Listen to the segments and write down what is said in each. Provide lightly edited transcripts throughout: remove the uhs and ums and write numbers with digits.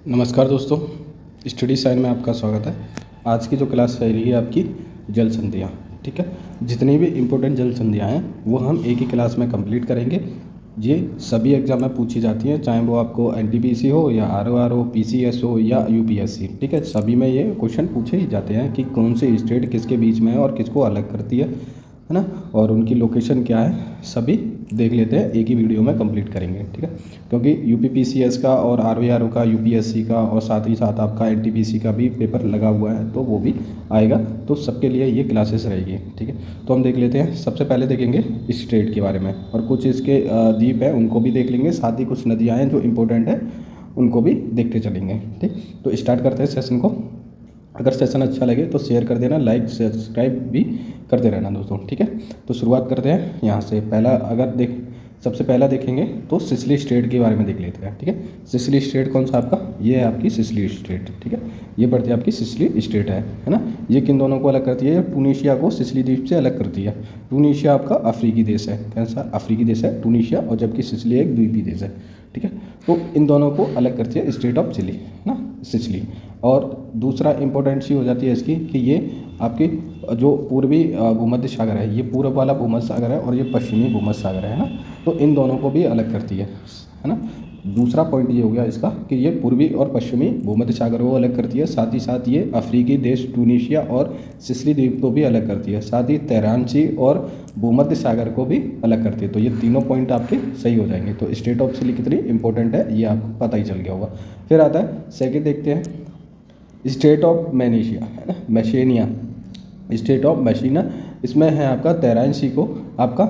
नमस्कार दोस्तों, study sign में आपका स्वागत है। आज की जो क्लास रही है आपकी जल संधियाँ, ठीक है। जितनी भी इम्पोर्टेंट जल संधियाँ हैं वो हम एक ही क्लास में कंप्लीट करेंगे। ये सभी एग्जाम में पूछी जाती हैं, चाहे वो आपको एनटीपीसी हो या आरओआर हो, पीसीएस हो या यूपीएससी, ठीक है। सभी में ये क्वेश्चन पूछे ही जाते हैं कि कौन सी स्टेट किसके बीच में है और किसको अलग करती है ना, और उनकी लोकेशन क्या है, सभी देख लेते हैं, एक ही वीडियो में कंप्लीट करेंगे, ठीक है। क्योंकि यूपीपीसीएस का और आरओआर का, यूपीएससी का और साथ ही साथ आपका एनटीपीसी का भी पेपर लगा हुआ है, तो वो भी आएगा, तो सबके लिए ये क्लासेस रहेगी, ठीक है। तो हम देख लेते हैं। सबसे पहले देखेंगे स्टेट के बारे में, और कुछ इसके द्वीप हैं उनको भी देख लेंगे, साथ ही कुछ नदियाँ हैं जो इम्पोर्टेंट है उनको भी देखते चलेंगे, ठीक। तो स्टार्ट करते हैं सेशन को। अगर सेशन अच्छा लगे तो शेयर कर देना, लाइक सब्सक्राइब भी करते रहना दोस्तों, ठीक है। तो शुरुआत करते हैं यहाँ से। सबसे पहला देखेंगे तो सिसिली स्टेट के बारे में देख लेते हैं, ठीक है। सिसिली स्टेट कौन सा आपका, ये है आपकी सिसिली स्टेट, ठीक है। ये पड़ती है आपकी सिसिली स्टेट है ना। ये किन दोनों को अलग करती है, टूनीशिया को सिसिली द्वीप से अलग करती है। टूनीशिया आपका अफ्रीकी देश है, कैसा अफ्रीकी देश है टूनीशिया, और जबकि सिसिली एक द्वीपी देश है, ठीक है। तो इन दोनों को अलग करती है स्टेट ऑफ चिली ना, सिसिली। और दूसरा इंपॉर्टेंट सी हो जाती है इसकी कि ये आपकी जो पूर्वी भूमध्य सागर है, ये पूर्व वाला भूमध्य सागर है और ये पश्चिमी भूमध्य सागर है ना, तो इन दोनों को भी अलग करती है ना। दूसरा पॉइंट ये हो गया इसका कि ये पूर्वी और पश्चिमी भूमध्य सागर को अलग करती है, साथ ही साथ ये अफ्रीकी देश टूनीशिया और सिसिली द्वीप को भी अलग करती है, साथ ही तैरान सी और भूमध्य सागर को भी अलग करती है। तो ये तीनों पॉइंट आपके सही हो जाएंगे। तो स्टेट ऑफ चिली कितनी इंपॉर्टेंट है ये आपको पता ही चल गया होगा। फिर आता है सेकेंड, देखते हैं स्टेट ऑफ मैनेशिया है ना, मैशेनिया, स्टेट ऑफ मैशीना। इसमें है आपका तैरान सी को आपका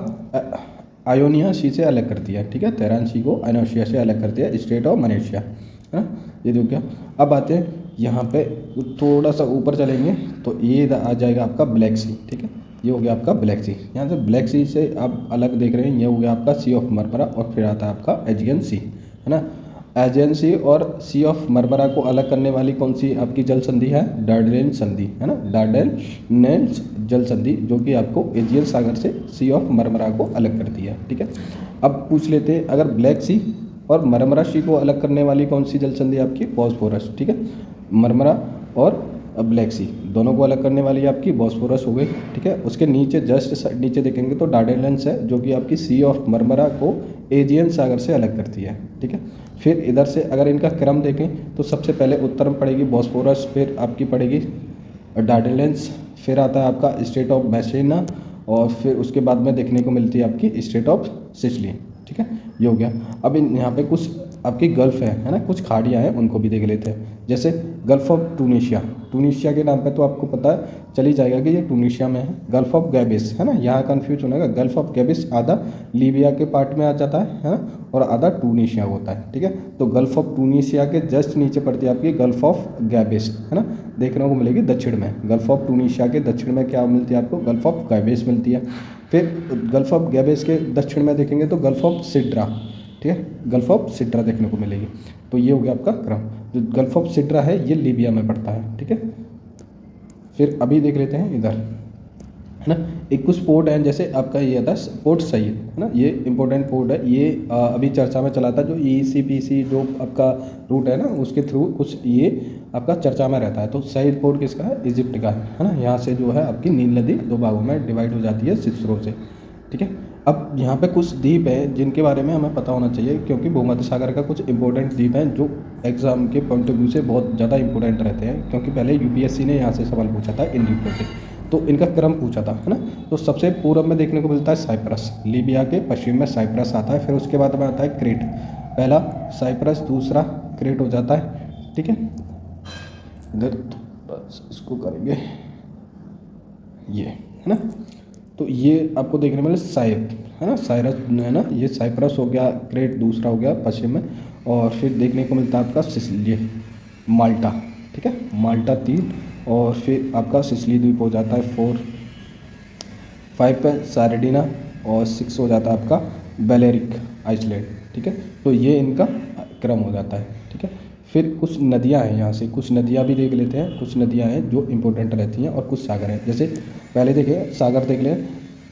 आयोनिया सी से अलग करती है, ठीक है। तैरान सी को आयोनिया से अलग करती है स्टेट ऑफ मलेशिया, है ना। ये देखो क्या। अब आते हैं यहाँ पे, थोड़ा सा ऊपर चलेंगे तो ये आ जाएगा आपका ब्लैक सी, ठीक है। ये हो गया आपका ब्लैक सी। यहाँ से ब्लैक सी से आप अलग देख रहे हैं, ये हो गया आपका सी ऑफ मरमरा, और फिर आता है आपका एजियन सी, है ना। एजियन सी और सी ऑफ मरमरा को अलग करने वाली कौन सी आपकी जल संधि है, डार्डेनेल्ज संधि, है ना। डार्डेनेल्ज जल संधि जो कि आपको एजियन सागर से सी ऑफ मरमरा को अलग करती है, ठीक है। अब पूछ लेते हैं, अगर ब्लैक सी और मरमरा सी को अलग करने वाली कौन सी जल संधि आपकी, बॉस्फोरस, ठीक है। मरमरा और ब्लैक सी दोनों को अलग करने वाली आपकी बॉस्फोरस हो गई, ठीक है। उसके नीचे जस्ट नीचे देखेंगे तो डार्डेनेल्ज है जो कि आपकी सी ऑफ मरमरा को एजियन सागर से अलग करती है, ठीक है। फिर इधर से अगर इनका क्रम देखें तो सबसे पहले उत्तर में पड़ेगी बॉस्फोरस, फिर आपकी पड़ेगी डार्डेनेल्ज, फिर आता है आपका स्टेट ऑफ मैसेना, और फिर उसके बाद में देखने को मिलती है आपकी स्टेट ऑफ सिसिली, ठीक है। ये हो गया। अब यहाँ पे कुछ आपकी गल्फ है ना, कुछ खाड़ियाँ हैं उनको भी देख लेते हैं। जैसे गल्फ ऑफ टूनीशिया, टूनीशिया के नाम पे तो आपको पता चल ही जाएगा कि ये टूनीशिया में है। गल्फ ऑफ गैबिस, है ना, यहाँ कन्फ्यूज होने का। गल्फ ऑफ गैबिस आधा लीबिया के पार्ट में आ जाता है ना, और आधा टूनीशिया होता है, ठीक है। तो गल्फ ऑफ टूनीशिया के जस्ट नीचे पड़ती है आपकी गल्फ ऑफ गैबिस, है ना, देखने को मिलेगी दक्षिण में। गल्फ ऑफ टूनीशिया के दक्षिण में क्या मिलती है आपको, गल्फ ऑफ गैबिस मिलती है। फिर गल्फ ऑफ गैबिस के दक्षिण में देखेंगे तो गल्फ ऑफ सिड्रा, ठीक है, गल्फ ऑफ सिड्रा देखने को मिलेगी। तो ये हो गया आपका क्रम। जो गल्फ ऑफ सिड्रा है ये लीबिया में पड़ता है, ठीक है। फिर अभी देख लेते हैं इधर, है ना, एक कुछ पोर्ट है, जैसे आपका ये था पोर्ट सईद, है ना, ये इंपॉर्टेंट पोर्ट है। ये अभी चर्चा में चला था, जो ईसीपीसी जो आपका रूट है ना, उसके थ्रू कुछ ये आपका चर्चा में रहता है। तो सईद पोर्ट किसका है, इजिप्ट का है ना। यहाँ से जो है आपकी नील नदी दो भागों में डिवाइड हो जाती है सिस्रो से, ठीक है। अब यहाँ पे कुछ द्वीप है जिनके बारे में हमें पता होना चाहिए, क्योंकि भूमध्य सागर का कुछ इंपॉर्टेंट द्वीप हैं जो एग्जाम के पॉइंट ऑफ व्यू से बहुत ज़्यादा इंपॉर्टेंट रहते हैं, क्योंकि पहले यूपीएससी ने यहाँ से सवाल पूछा था इन द्वीपों से, तो इनका क्रम पूछा था, है ना। तो सबसे पूर्व में देखने को मिलता है साइप्रस, लीबिया के पश्चिम में साइप्रस आता है। फिर उसके बाद में आता है क्रेट, पहला साइप्रस, दूसरा क्रेट हो जाता है, ठीक है। इधर बस इसको करेंगे ये, है ना। तो ये आपको देखने में शायद, है ना, साइरस है ना, ये साइप्रस हो गया, क्रेट दूसरा हो गया पश्चिम में। और फिर देखने को मिलता है आपका सिसिली, माल्टा, ठीक है, माल्टा 3, और फिर आपका सिसिली द्वीप हो जाता है 4, 5 पे सार्डिना, और 6 हो जाता है आपका बेलेरिक आइसलैंड, ठीक है। तो ये इनका क्रम हो जाता है, ठीक है। फिर कुछ नदियाँ हैं, यहाँ से कुछ नदियाँ भी देख लेते हैं। कुछ नदियाँ हैं जो इंपॉर्टेंट रहती हैं, और कुछ सागर हैं। जैसे पहले देखिए सागर देख लें,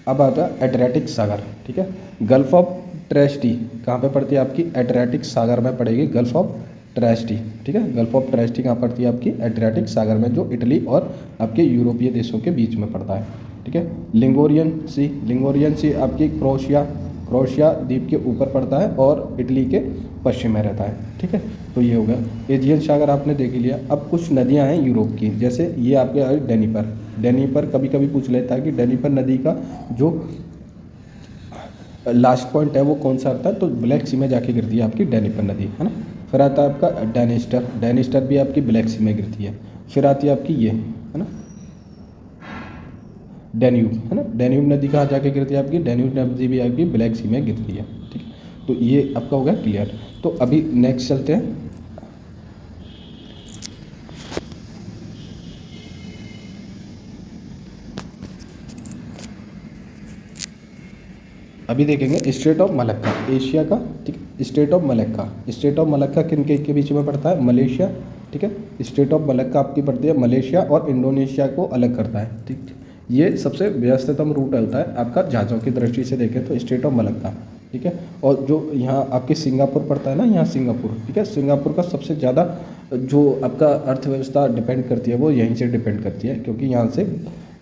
अब आता है एड्रियाटिक सागर, ठीक है। गल्फ ऑफ ट्रेस्टी कहाँ पे पड़ती है आपकी, एड्रियाटिक सागर में पड़ेगी गल्फ ऑफ ट्राइस्टी, ठीक है, गल्फ ऑफ ट्राइस्टी कहाँ पड़ती है आपकी? एड्रियाटिक सागर में, जो इटली और आपके यूरोपीय देशों के बीच में पड़ता है, ठीक है। लिंगोरियन सी आपकी क्रोएशिया द्वीप के ऊपर पड़ता है और इटली के पश्चिम में रहता है, ठीक है। तो ये हो गया एजियन सागर, आपने देख लिया। अब कुछ नदियां हैं यूरोप की, जैसे ये आपके आई डेनीपर कभी कभी पूछ लेता है कि डेनीपर नदी का जो लास्ट पॉइंट है वो कौन सा आता है, तो ब्लैक सी में जाके गिरती है आपकी डेनीपर नदी, है ना। फिर आता है आपका डेनिस्टर भी आपकी ब्लैक सी में गिरती है। फिर आती है आपकी ये, है ना, डेन्यूब, है ना। डेन्यूब नदी कहाँ जाके गिरती है आपकी? डेन्यूब नदी भी आपकी ब्लैक सी में गिरती है, ठीक है। तो ये आपका हो गया क्लियर। तो अभी नेक्स्ट चलते हैं। अभी देखेंगे स्टेट ऑफ मलक्का, एशिया का, ठीक है। स्टेट ऑफ मलक्का किन के बीच में पड़ता है? मलेशिया, ठीक है। स्टेट ऑफ मलक्का आपकी पड़ती है मलेशिया और इंडोनेशिया को अलग करता है, ठीक। ये सबसे व्यस्ततम रूट होता है आपका जहाज़ों की दृष्टि से देखें तो स्टेट ऑफ मलक्का, ठीक है। और जो यहाँ आपके सिंगापुर पड़ता है ना, यहाँ सिंगापुर, ठीक है। सिंगापुर का सबसे ज़्यादा जो आपका अर्थव्यवस्था डिपेंड करती है वो यहीं से डिपेंड करती है, क्योंकि यहाँ से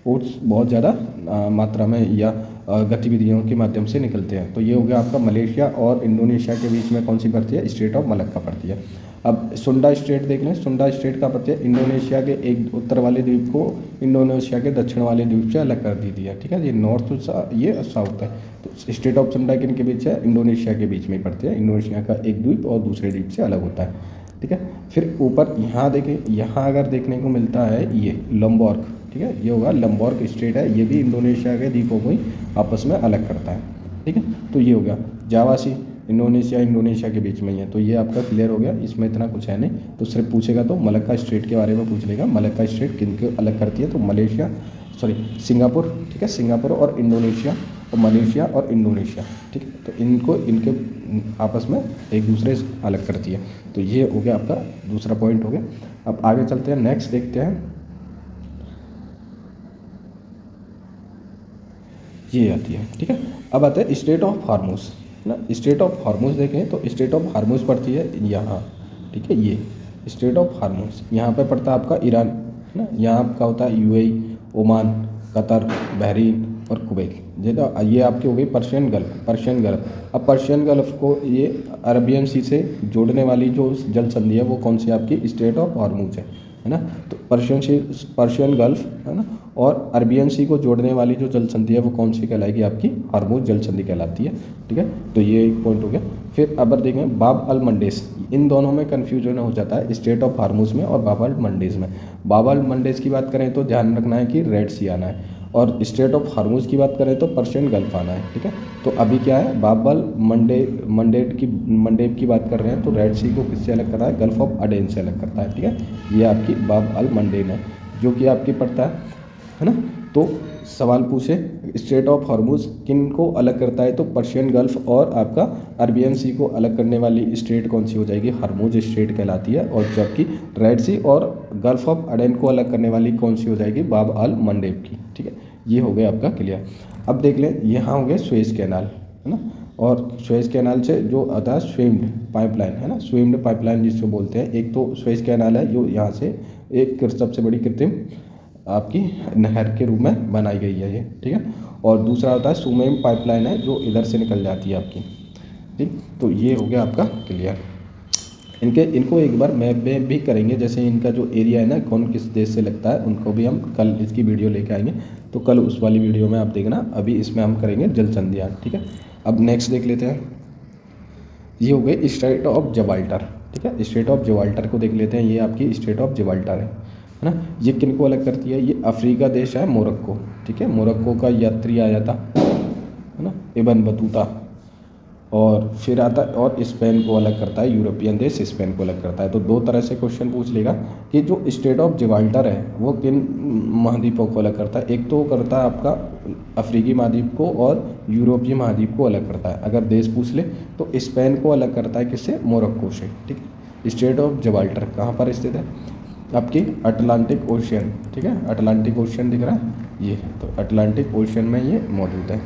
पोर्ट्स बहुत ज़्यादा मात्रा में या गतिविधियों के माध्यम से निकलते हैं। तो ये हो गया आपका मलेशिया और इंडोनेशिया के बीच में कौन सी पड़ती है? स्टेट ऑफ मलक्का पड़ती है। अब सुंडा स्टेट देख लें। सुंडा स्टेट का पड़ती है इंडोनेशिया के एक उत्तर वाले द्वीप को इंडोनेशिया के दक्षिण वाले द्वीप से अलग कर दी है, ठीक है। ये नॉर्थ ये साउथ है। तो स्टेट ऑफ सुंडा किन के बीच है? इंडोनेशिया के बीच में ही पड़ती है। इंडोनेशिया का एक द्वीप और दूसरे द्वीप से अलग होता है, ठीक है। फिर ऊपर यहाँ देखें, यहाँ अगर देखने को मिलता है ये लॉम्बॉर्क, ठीक है। ये होगा लॉम्बॉर्क स्टेट है, ये भी इंडोनेशिया के द्वीपों को ही आपस में अलग करता है, ठीक है। तो ये हो गया जावा सी, इंडोनेशिया के बीच में ही है। तो ये आपका क्लियर हो गया, इसमें इतना कुछ है नहीं। तो सिर्फ पूछेगा तो मलक्का स्टेट के बारे में पूछ लेगा। मलक्का स्टेट किन को अलग करती है? तो सिंगापुर, ठीक है। सिंगापुर और इंडोनेशिया, और मलेशिया और इंडोनेशिया, ठीक है। तो इनके आपस में एक दूसरे से अलग करती है। तो ये हो गया आपका दूसरा पॉइंट हो गया। अब आगे चलते हैं, नेक्स्ट देखते हैं। ये आती है, ठीक है। अब आता है स्टेट ऑफ हार्मोस ना। स्टेट ऑफ हार्मोस देखें तो स्टेट ऑफ हार्मोस पड़ती है यहाँ, ठीक है। ये स्टेट ऑफ हार्मोस यहाँ पे पड़ता है आपका ईरान, है ना। यहाँ आपका होता है यूएई, ओमान, कतर, बहरीन और कुवैत। ये आपकी हो गई पर्शियन गल्फ। अब पर्शियन गल्फ को ये अरबियन सी से जोड़ने वाली जो जल संधि है वो कौन सी आपकी? स्टेट ऑफ हार्मोस है ना। तो पर्शियन गल्फ, है ना, और अरबियन सी को जोड़ने वाली जो जल संधि है वो कौन सी कहलाएगी? आपकी हार्मोज जल संधि कहलाती है, ठीक है। तो ये एक पॉइंट हो गया। फिर अब देखें बाब अल मंडेस, इन दोनों में कन्फ्यूजन हो जाता है, स्टेट ऑफ हार्मोज में और बाब अल मंडेस में। बाब अल मंडेस की बात करें तो ध्यान रखना है कि रेड सी आना है, और स्टेट ऑफ हार्मोज की बात करें तो पर्शियन गल्फ आना है, ठीक है। तो अभी क्या है, बाब अल मंडेब की बात कर रहे हैं तो रेड सी को किससे अलग कर रहा है? गल्फ ऑफ अडेन से अलग करता है, ठीक है। ये आपकी बाब अल मंडेब है जो कि आपकी पड़ता है ना। तो सवाल पूछे स्टेट ऑफ हार्मोज किन को अलग करता है, तो पर्शियन गल्फ और आपका अरबियन सी को अलग करने वाली स्टेट कौन सी हो जाएगी? हार्मोज स्टेट कहलाती है। और जबकि रेड सी और गल्फ ऑफ अडेन को अलग करने वाली कौन सी हो जाएगी? बाब अल मंडेब की, ठीक है। ये हो गया आपका क्लियर। अब देख लें, यहाँ हो गया सुएज कैनाल, है ना। और सुएज कैनाल से जो आता है स्विम्ड पाइपलाइन, है ना, स्विम्ड पाइपलाइन जिसको बोलते हैं। एक तो सुएज कैनाल है जो यहाँ से एक सबसे बड़ी कृत्रिम आपकी नहर के रूप में बनाई गई है ये, ठीक है। और दूसरा होता है सुमेम पाइपलाइन है जो इधर से निकल जाती है आपकी, ठीक। तो ये हो गया आपका क्लियर। इनको एक बार मैप में भी करेंगे, जैसे इनका जो एरिया है ना कौन किस देश से लगता है, उनको भी हम कल इसकी वीडियो लेके आएंगे। तो कल उस वाली वीडियो में आप देखना, अभी इसमें हम करेंगे जल संधियाँ, ठीक है। अब नेक्स्ट देख लेते हैं, ये हो गई स्ट्रेट ऑफ जबाल्टर, ठीक है। स्ट्रेट ऑफ जबाल्टर को देख लेते हैं, ये आपकी स्ट्रेट ऑफ जबाल्टर है ना। ये किन को अलग करती है? ये अफ्रीका देश है मोरक्को, ठीक है। मोरक्को का यात्री आया था, है ना, इब्न बतूता। और फिर आता है और स्पेन को अलग करता है, यूरोपियन देश स्पेन को अलग करता है। तो दो तरह से क्वेश्चन पूछ लेगा कि जो स्टेट ऑफ जिब्राल्टर है वो किन महाद्वीपों को अलग करता है। एक तो करता है आपका अफ्रीकी महाद्वीप को और यूरोपीय महाद्वीप को अलग करता है। अगर देश पूछ ले तो स्पेन को अलग करता है किससे? मोरक्को से, ठीक है। स्टेट ऑफ जिब्राल्टर कहाँ पर स्थित है? आपकी अटलांटिक ओशियन, ठीक है। अटलांटिक ओशियन दिख रहा है ये, तो अटलांटिक ओशियन में ये मौजूद है।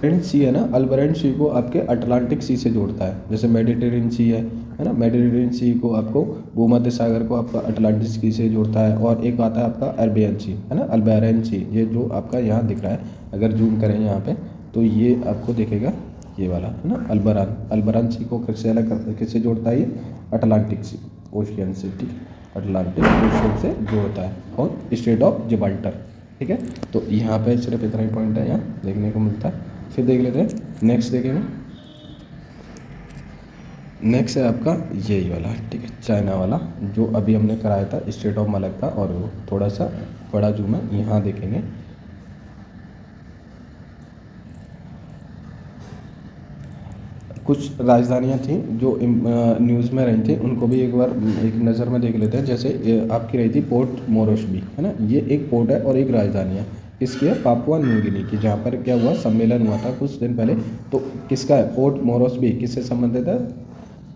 सी है ना, अल्बरेंट सी को आपके अटलांटिक सी से जोड़ता है। जैसे मेडिटेरेनियन सी है ना, मेडिटेरेनियन सी को आपको भूमध्य सागर को आपका अटलांटिक सी से जोड़ता है। और एक आता है आपका अरबियन सी है ना, अल्बेरियन सी, ये जो आपका यहाँ दिख रहा है, अगर जूम करें यहाँ पे तो ये आपको दिखेगा, ये वाला है ना अल्बरान। अल्बरान सी को किससे जोड़ता है, ये अटलांटिक सी ओशियन से, ठीक है, अटलांटिक ओशियन से जोड़ता है। कौन, स्ट्रेट ऑफ जिब्राल्टर, ठीक है। तो यहाँ पे सिर्फ इतना ही पॉइंट है यहाँ देखने को मिलता है। फिर देख लेते हैं नेक्स्ट, देखेंगे नेक्स्ट है आपका यही वाला, ठीक है, चाइना वाला, जो अभी हमने कराया था स्ट्रेट ऑफ मलक्का। और वो थोड़ा सा बड़ा जूम है, यहाँ देखेंगे कुछ राजधानियाँ थी जो न्यूज़ में रही थी, उनको भी एक बार एक नज़र में देख लेते हैं। जैसे आपकी रही थी पोर्ट मोरेस्बी, है ना, ये एक पोर्ट है और एक राजधानी है। किसकी है, पापुआ न्यू गिनी की, जहाँ पर क्या हुआ, सम्मेलन हुआ था कुछ दिन पहले। तो किसका है, पोर्ट मोरेस्बी, किससे संबंधित है,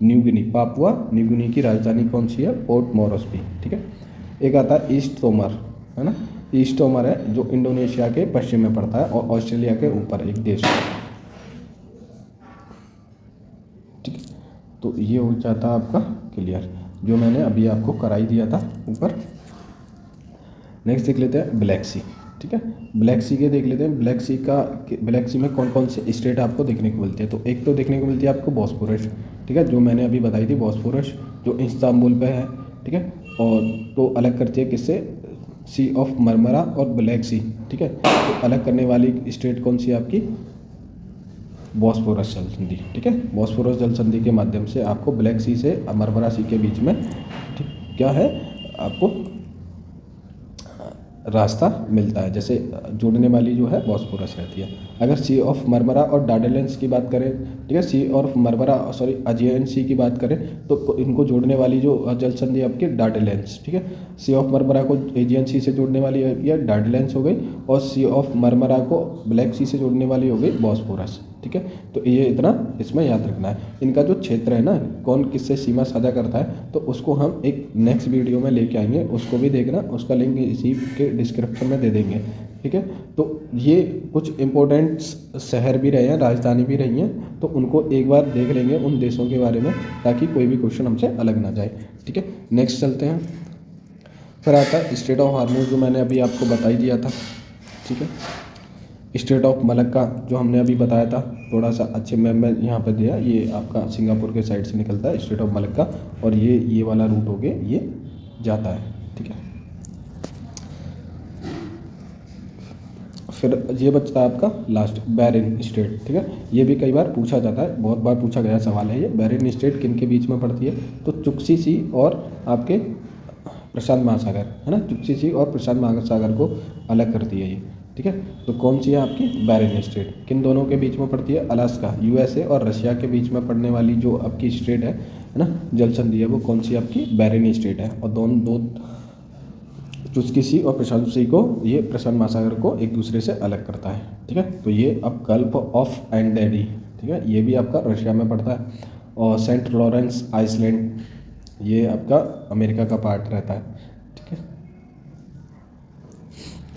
New Guinea, Papua New Guinea की राजधानी कौन सी है, पोर्ट मोरेस्बी, ठीक है। एक आता है ईस्ट तिमोर, है ना, ईस्ट तिमोर है जो इंडोनेशिया के पश्चिम में पड़ता है और ऑस्ट्रेलिया के ऊपर एक देश है, ठीक है। तो ये हो जाता है आपका क्लियर, जो मैंने अभी आपको कराई दिया था ऊपर। नेक्स्ट देख लेते हैं ब्लैक सी, ठीक है। ब्लैक सी के देख लेते हैं, ब्लैक सी में कौन कौन से स्टेट आपको देखने को मिलती है। तो एक तो देखने को मिलती है आपको बॉस्फोरस, ठीक है, जो मैंने अभी बताई थी, बॉस्फोरस जो इस्तांबुल पे है, ठीक है। और तो अलग करती है किससे, सी ऑफ मरमरा और ब्लैक सी, ठीक है। तो अलग करने वाली स्टेट कौन सी है आपकी, बॉस्फोरस जल संधि, ठीक है। बॉस्फोरस जल संधि के माध्यम से आपको ब्लैक सी से मरमरा सी के बीच में, ठीक, क्या है, आपको रास्ता मिलता है। जैसे जोड़ने वाली जो है बॉस्फोरस रहती है। अगर सी ऑफ मरमरा और डार्डेनेल्स की बात करें, ठीक है, सी ऑफ मरमरा सॉरी अजियन सी की बात करें, तो इनको जोड़ने वाली जो जल संधि आपकी डार्डेनेल्स, ठीक है। सी ऑफ मरमरा को एजियन सी से जोड़ने वाली या डार्डेनेल्स हो गई, और सी ऑफ मरमरा को ब्लैक सी से जोड़ने वाली हो गई बॉस्फोरस, ठीक है। तो ये इतना इसमें याद रखना है। इनका जो क्षेत्र है ना, कौन किससे सीमा साझा करता है, तो उसको हम एक नेक्स्ट वीडियो में लेके आएंगे, उसको भी देखना, उसका लिंक इसी के डिस्क्रिप्शन में दे देंगे, ठीक है। तो ये कुछ इंपॉर्टेंट शहर भी रहे हैं, राजधानी भी रही हैं, तो उनको एक बार देख लेंगे उन देशों के बारे में, ताकि कोई भी क्वेश्चन हमसे अलग ना जाए, ठीक है। नेक्स्ट चलते हैं। फिर आता है स्ट्रेट ऑफ हार्मोज, जो मैंने अभी आपको बता ही दिया था, ठीक है। स्ट्रेट ऑफ मलक्का जो हमने अभी बताया था, थोड़ा सा अच्छे मैप में यहाँ पर दिया, ये आपका सिंगापुर के साइड से निकलता है स्ट्रेट ऑफ मलक्का, और ये वाला रूट हो गया, ये जाता है, ठीक है। फिर ये बचता है आपका लास्ट बैरिन स्टेट, ठीक है। ये भी कई बार पूछा जाता है, बहुत बार पूछा गया सवाल है ये, बैरिन स्टेट किन के बीच में पड़ती है, तो चुक्सी सी और आपके प्रशांत महासागर, है ना, चुक्सी सी और प्रशांत महासागर को अलग करती है ये, ठीक है। तो कौन सी है आपकी बैरिन स्टेट, किन दोनों के बीच में पड़ती है, अलास्का यूएसए और रशिया के बीच में पड़ने वाली जो आपकी स्टेट है ना, जल संधि है, वो कौन सी आपकी बैरिन स्टेट है। और दो चुस्की सी और प्रशांत सी को, ये प्रशांत महासागर को एक दूसरे से अलग करता है, ठीक है। तो ये अब गल्फ ऑफ एंडेडी, ठीक है, ये भी आपका रशिया में पड़ता है। और सेंट लॉरेंस आइसलैंड, ये आपका अमेरिका का पार्ट रहता है, ठीक है।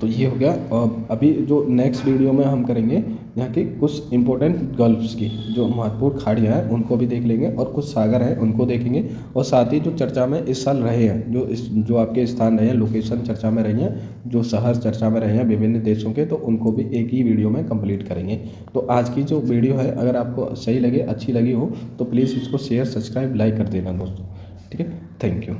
तो ये हो गया। और अभी जो नेक्स्ट वीडियो में हम करेंगे यहाँ की कुछ इंपॉर्टेंट गल्फ्स की, जो महत्वपूर्ण खाड़ियाँ हैं उनको भी देख लेंगे, और कुछ सागर हैं उनको देखेंगे, और साथ ही जो चर्चा में इस साल रहे हैं, जो आपके स्थान रहे हैं, लोकेशन चर्चा में रही हैं, जो शहर चर्चा में रहे हैं विभिन्न देशों के, तो उनको भी एक ही वीडियो में कंप्लीट करेंगे। तो आज की जो वीडियो है, अगर आपको सही लगे, अच्छी लगी हो, तो प्लीज़ इसको शेयर, सब्सक्राइब, लाइक कर देना दोस्तों, ठीक है। Thank you.